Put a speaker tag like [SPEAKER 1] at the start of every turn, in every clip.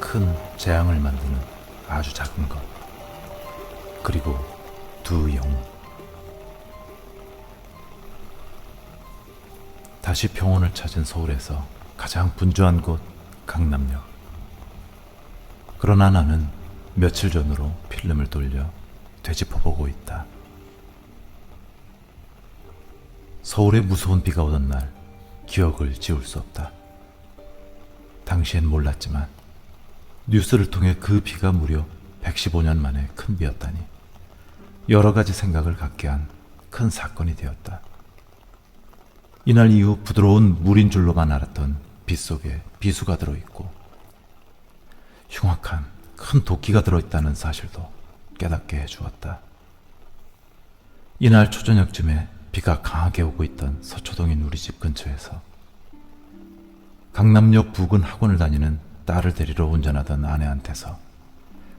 [SPEAKER 1] 큰 재앙을 만드는 아주 작은 것, 그리고 두 영웅. 다시 평온을 찾은 서울에서 가장 분주한 곳, 강남역. 그러나 나는 며칠 전으로 필름을 돌려 되짚어보고 있다. 서울에 무서운 비가 오던 날, 기억을 지울 수 없다. 당시엔 몰랐지만 뉴스를 통해 그 비가 무려 115년 만에 큰 비였다니 여러 가지 생각을 갖게 한 큰 사건이 되었다. 이날 이후 부드러운 물인 줄로만 알았던 빗 속에 비수가 들어있고 흉악한 큰 도끼가 들어있다는 사실도 깨닫게 해주었다. 이날 초저녁쯤에 비가 강하게 오고 있던 서초동인 우리 집 근처에서 강남역 부근 학원을 다니는 딸을 데리러 운전하던 아내한테서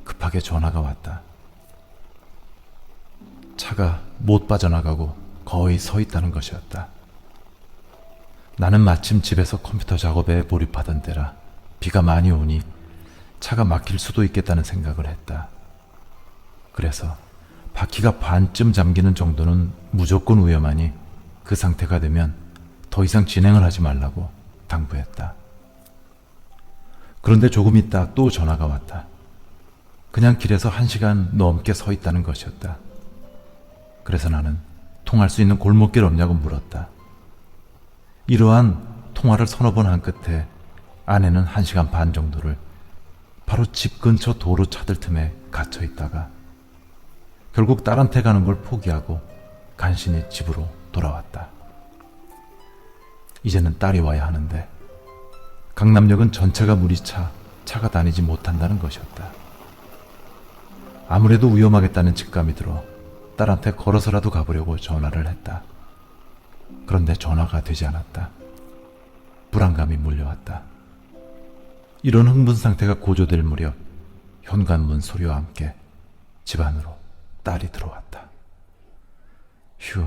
[SPEAKER 1] 급하게 전화가 왔다. 차가 못 빠져나가고 거의 서 있다는 것이었다. 나는 마침 집에서 컴퓨터 작업에 몰입하던 때라 비가 많이 오니 차가 막힐 수도 있겠다는 생각을 했다. 그래서 바퀴가 반쯤 잠기는 정도는 무조건 위험하니 그 상태가 되면 더 이상 진행을 하지 말라고 당부했다. 그런데 조금 있다 또 전화가 왔다. 그냥 길에서 1시간 넘게 서 있다는 것이었다. 그래서 나는 통할 수 있는 골목길 없냐고 물었다. 이러한 통화를 서너 번 한 끝에 아내는 1시간 반 정도를 바로 집 근처 도로 차들 틈에 갇혀 있다가 결국 딸한테 가는 걸 포기하고 간신히 집으로 돌아왔다. 이제는 딸이 와야 하는데 강남역은 전체가 물이 차 차가 다니지 못한다는 것이었다. 아무래도 위험하겠다는 직감이 들어 딸한테 걸어서라도 가보려고 전화를 했다. 그런데 전화가 되지 않았다. 불안감이 물려왔다. 이런 흥분 상태가 고조될 무렵 현관문 소리와 함께 집 안으로 딸이 들어왔다. 휴,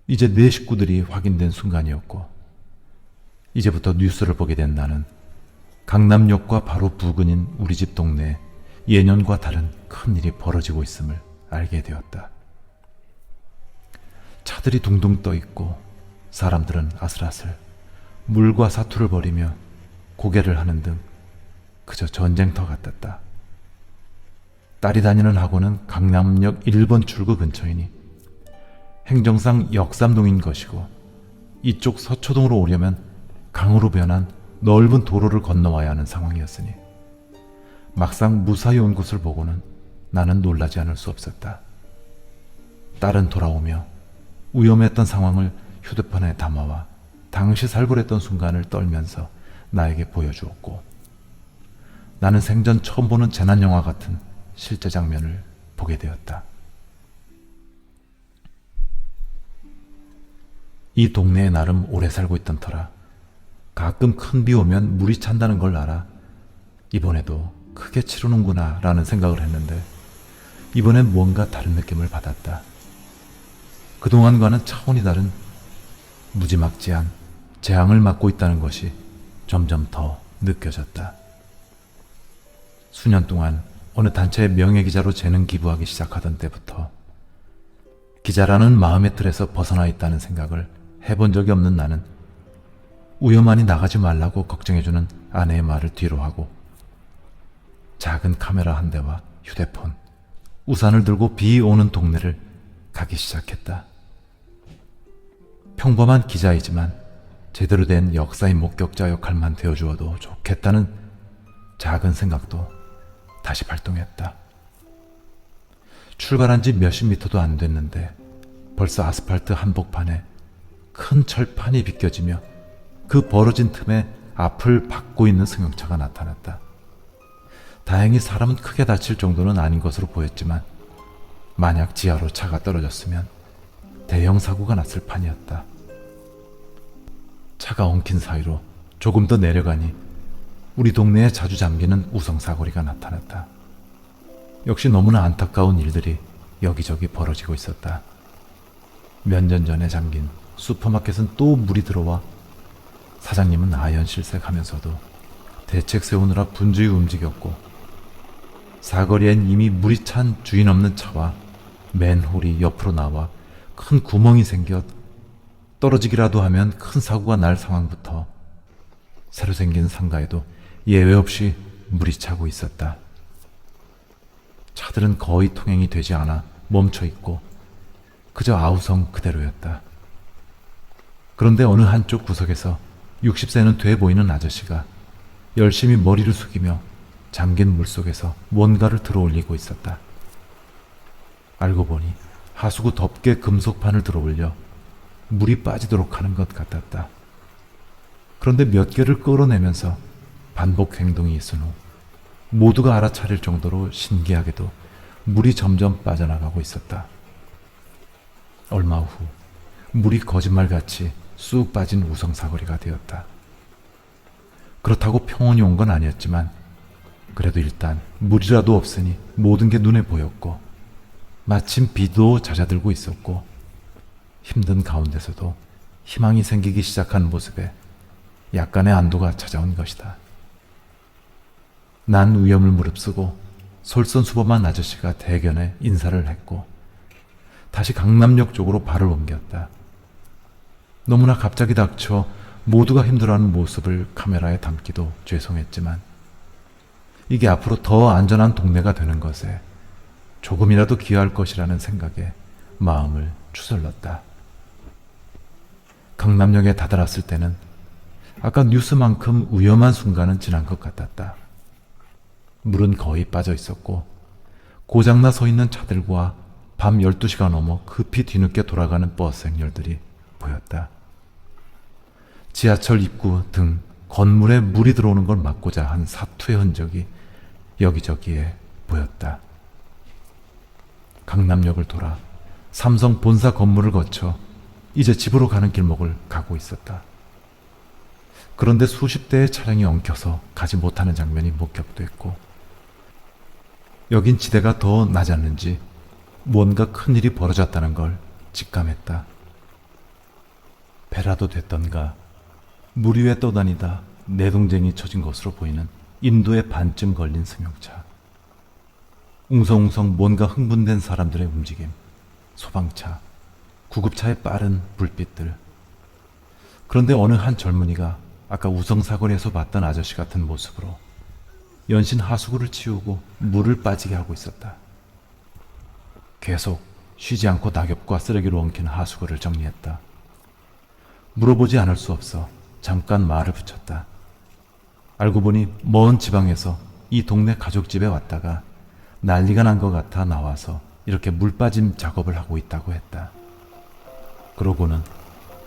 [SPEAKER 1] 이제 내 식구들이 확인된 순간이었고 이제부터 뉴스를 보게 된 나는 강남역과 바로 부근인 우리 집 동네에 예년과 다른 큰 일이 벌어지고 있음을 알게 되었다. 차들이 둥둥 떠 있고 사람들은 아슬아슬 물과 사투를 벌이며 고개를 하는 등 그저 전쟁터 같았다. 딸이 다니는 학원은 강남역 1번 출구 근처이니 행정상 역삼동인 것이고 이쪽 서초동으로 오려면 강으로 변한 넓은 도로를 건너와야 하는 상황이었으니 막상 무사히 온 곳을 보고는 나는 놀라지 않을 수 없었다. 딸은 돌아오며 위험했던 상황을 휴대폰에 담아와 당시 살벌했던 순간을 떨면서 나에게 보여주었고 나는 생전 처음 보는 재난영화 같은 실제 장면을 보게 되었다. 이 동네에 나름 오래 살고 있던 터라 가끔 큰 비 오면 물이 찬다는 걸 알아 이번에도 크게 치르는구나 라는 생각을 했는데 이번엔 뭔가 다른 느낌을 받았다. 그동안과는 차원이 다른 무지막지한 재앙을 맞고 있다는 것이 점점 더 느껴졌다. 수년 동안 어느 단체의 명예기자로 재능 기부하기 시작하던 때부터 기자라는 마음의 틀에서 벗어나 있다는 생각을 해본 적이 없는 나는 위험하니 나가지 말라고 걱정해주는 아내의 말을 뒤로하고 작은 카메라 한 대와 휴대폰, 우산을 들고 비 오는 동네를 가기 시작했다. 평범한 기자이지만 제대로 된 역사의 목격자 역할만 되어주어도 좋겠다는 작은 생각도 다시 발동했다. 출발한 지 몇십 미터도 안 됐는데 벌써 아스팔트 한복판에 큰 철판이 비껴지며 그 벌어진 틈에 앞을 받고 있는 승용차가 나타났다. 다행히 사람은 크게 다칠 정도는 아닌 것으로 보였지만 만약 지하로 차가 떨어졌으면 대형 사고가 났을 판이었다. 차가 엉킨 사이로 조금 더 내려가니 우리 동네에 자주 잠기는 우성사거리가 나타났다. 역시 너무나 안타까운 일들이 여기저기 벌어지고 있었다. 몇 년 전에 잠긴 슈퍼마켓은 또 물이 들어와 사장님은 아연실색하면서도 대책 세우느라 분주히 움직였고 사거리엔 이미 물이 찬 주인 없는 차와 맨홀이 옆으로 나와 큰 구멍이 생겨 떨어지기라도 하면 큰 사고가 날 상황부터 새로 생긴 상가에도 예외 없이 물이 차고 있었다. 차들은 거의 통행이 되지 않아 멈춰 있고 그저 아우성 그대로였다. 그런데 어느 한쪽 구석에서 60세는 돼 보이는 아저씨가 열심히 머리를 숙이며 잠긴 물속에서 뭔가를 들어올리고 있었다. 알고 보니 하수구 덮개 금속판을 들어올려 물이 빠지도록 하는 것 같았다. 그런데 몇 개를 끌어내면서 반복 행동이 있은 후 모두가 알아차릴 정도로 신기하게도 물이 점점 빠져나가고 있었다. 얼마 후 물이 거짓말같이 쑥 빠진 우성사거리가 되었다. 그렇다고 평온이 온 건 아니었지만 그래도 일단 물이라도 없으니 모든 게 눈에 보였고 마침 비도 잦아들고 있었고 힘든 가운데서도 희망이 생기기 시작한 모습에 약간의 안도가 찾아온 것이다. 난 위험을 무릅쓰고 솔선수범한 아저씨가 대견해 인사를 했고 다시 강남역 쪽으로 발을 옮겼다. 너무나 갑자기 닥쳐 모두가 힘들어하는 모습을 카메라에 담기도 죄송했지만 이게 앞으로 더 안전한 동네가 되는 것에 조금이라도 기여할 것이라는 생각에 마음을 추슬렀다. 강남역에 다다랐을 때는 아까 뉴스만큼 위험한 순간은 지난 것 같았다. 물은 거의 빠져 있었고 고장나 서 있는 차들과 밤 12시가 넘어 급히 뒤늦게 돌아가는 버스 행렬들이 보였다. 지하철 입구 등 건물에 물이 들어오는 걸 막고자 한 사투의 흔적이 여기저기에 보였다. 강남역을 돌아 삼성 본사 건물을 거쳐 이제 집으로 가는 길목을 가고 있었다. 그런데 수십 대의 차량이 엉켜서 가지 못하는 장면이 목격됐고 여긴 지대가 더 낮았는지 뭔가 큰일이 벌어졌다는 걸 직감했다. 배라도 됐던가 물 위에 떠다니다 내동쟁이 쳐진 것으로 보이는 인도에 반쯤 걸린 승용차. 웅성웅성 뭔가 흥분된 사람들의 움직임, 소방차, 구급차의 빠른 불빛들. 그런데 어느 한 젊은이가 아까 우성사거리에서 봤던 아저씨 같은 모습으로 연신 하수구를 치우고 물을 빠지게 하고 있었다. 계속 쉬지 않고 낙엽과 쓰레기로 엉킨 하수구를 정리했다. 물어보지 않을 수 없어 잠깐 말을 붙였다. 알고 보니 먼 지방에서 이 동네 가족집에 왔다가 난리가 난 것 같아 나와서 이렇게 물빠짐 작업을 하고 있다고 했다. 그러고는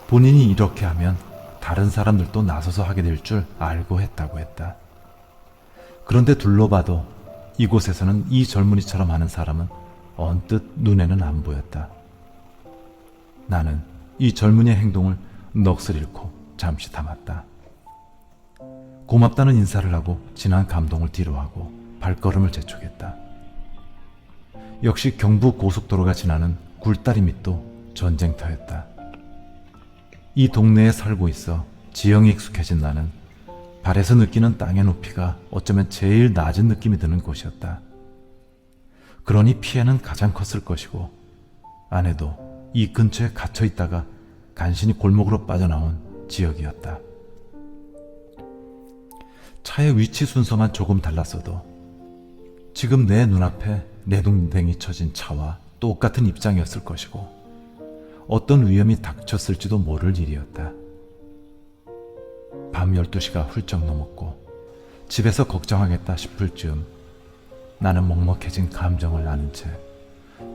[SPEAKER 1] 본인이 이렇게 하면 다른 사람들도 나서서 하게 될 줄 알고 했다고 했다. 그런데 둘러봐도 이곳에서는 이 젊은이처럼 하는 사람은 언뜻 눈에는 안 보였다. 나는 이 젊은이의 행동을 넋을 잃고 잠시 담았다. 고맙다는 인사를 하고 지난 감동을 뒤로하고 발걸음을 재촉했다. 역시 경부 고속도로가 지나는 굴다리 밑도 전쟁터였다. 이 동네에 살고 있어 지형이 익숙해진 나는 발에서 느끼는 땅의 높이가 어쩌면 제일 낮은 느낌이 드는 곳이었다. 그러니 피해는 가장 컸을 것이고 아내도 이 근처에 갇혀 있다가 간신히 골목으로 빠져나온 지역이었다. 차의 위치 순서만 조금 달랐어도 지금 내 눈앞에 내동댕이 쳐진 차와 똑같은 입장이었을 것이고 어떤 위험이 닥쳤을지도 모를 일이었다. 밤 12시가 훌쩍 넘었고 집에서 걱정하겠다 싶을 즈음 나는 먹먹해진 감정을 아는 채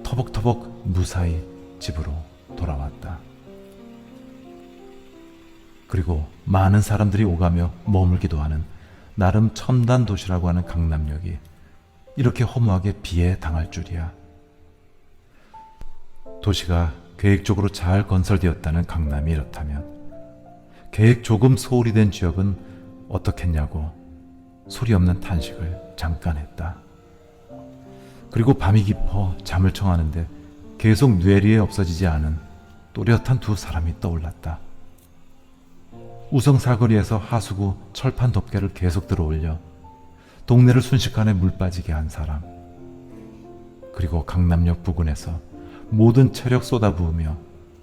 [SPEAKER 1] 터벅터벅 무사히 집으로 돌아왔다. 그리고 많은 사람들이 오가며 머물기도 하는 나름 첨단 도시라고 하는 강남역이 이렇게 허무하게 비에 당할 줄이야. 도시가 계획적으로 잘 건설되었다는 강남이 이렇다면 계획 조금 소홀히 된 지역은 어떻겠냐고 소리 없는 탄식을 잠깐 했다. 그리고 밤이 깊어 잠을 청하는데 계속 뇌리에 없어지지 않은 또렷한 두 사람이 떠올랐다. 우성사거리에서 하수구 철판 덮개를 계속 들어올려 동네를 순식간에 물 빠지게 한 사람. 그리고 강남역 부근에서 모든 체력 쏟아부으며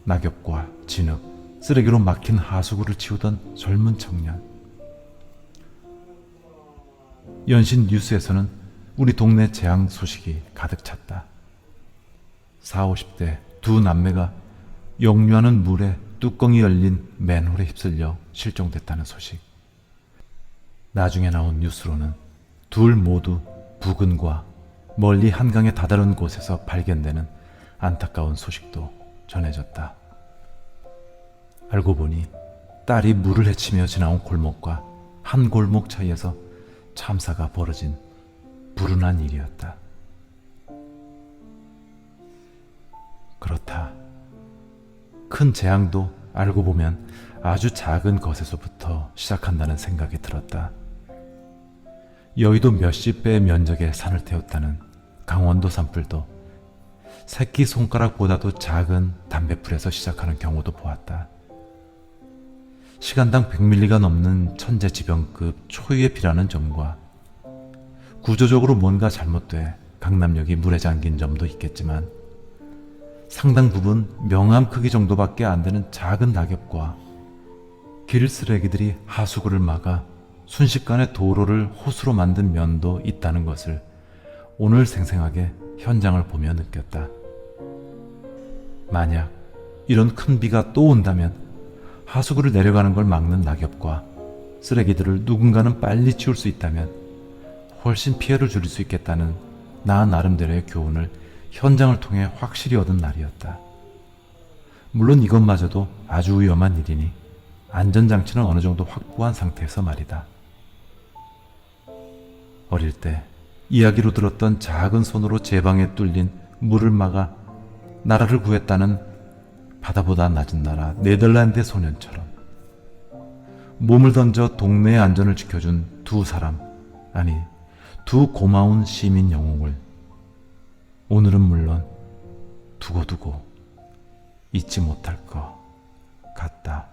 [SPEAKER 1] 낙엽과 진흙, 쓰레기로 막힌 하수구를 치우던 젊은 청년. 연신 뉴스에서는 우리 동네 재앙 소식이 가득 찼다. 40, 50대 두 남매가 역류하는 물에 뚜껑이 열린 맨홀에 휩쓸려 실종됐다는 소식. 나중에 나온 뉴스로는 둘 모두 부근과 멀리 한강에 다다른 곳에서 발견되는 안타까운 소식도 전해졌다. 알고 보니 딸이 물을 헤치며 지나온 골목과 한 골목 차이에서 참사가 벌어진 불운한 일이었다. 그렇다. 큰 재앙도 알고 보면 아주 작은 것에서부터 시작한다는 생각이 들었다. 여의도 몇십 배의 면적의 산을 태웠다는 강원도 산불도 새끼손가락보다도 작은 담뱃불에서 시작하는 경우도 보았다. 시간당 100ml가 넘는 천재지변급 초유의 비라는 점과 구조적으로 뭔가 잘못돼 강남역이 물에 잠긴 점도 있겠지만 상당 부분 명암 크기 정도밖에 안 되는 작은 낙엽과 길 쓰레기들이 하수구를 막아 순식간에 도로를 호수로 만든 면도 있다는 것을 오늘 생생하게 현장을 보며 느꼈다. 만약 이런 큰 비가 또 온다면 하수구를 내려가는 걸 막는 낙엽과 쓰레기들을 누군가는 빨리 치울 수 있다면 훨씬 피해를 줄일 수 있겠다는 나 나름대로의 교훈을 현장을 통해 확실히 얻은 날이었다. 물론 이것마저도 아주 위험한 일이니 안전장치는 어느 정도 확보한 상태에서 말이다. 어릴 때 이야기로 들었던 작은 손으로 제 방에 뚫린 물을 막아 나라를 구했다는 바다보다 낮은 나라 네덜란드의 소년처럼 몸을 던져 동네의 안전을 지켜준 두 사람, 아니 두 고마운 시민 영웅을 오늘은 물론 두고두고 잊지 못할 것 같다.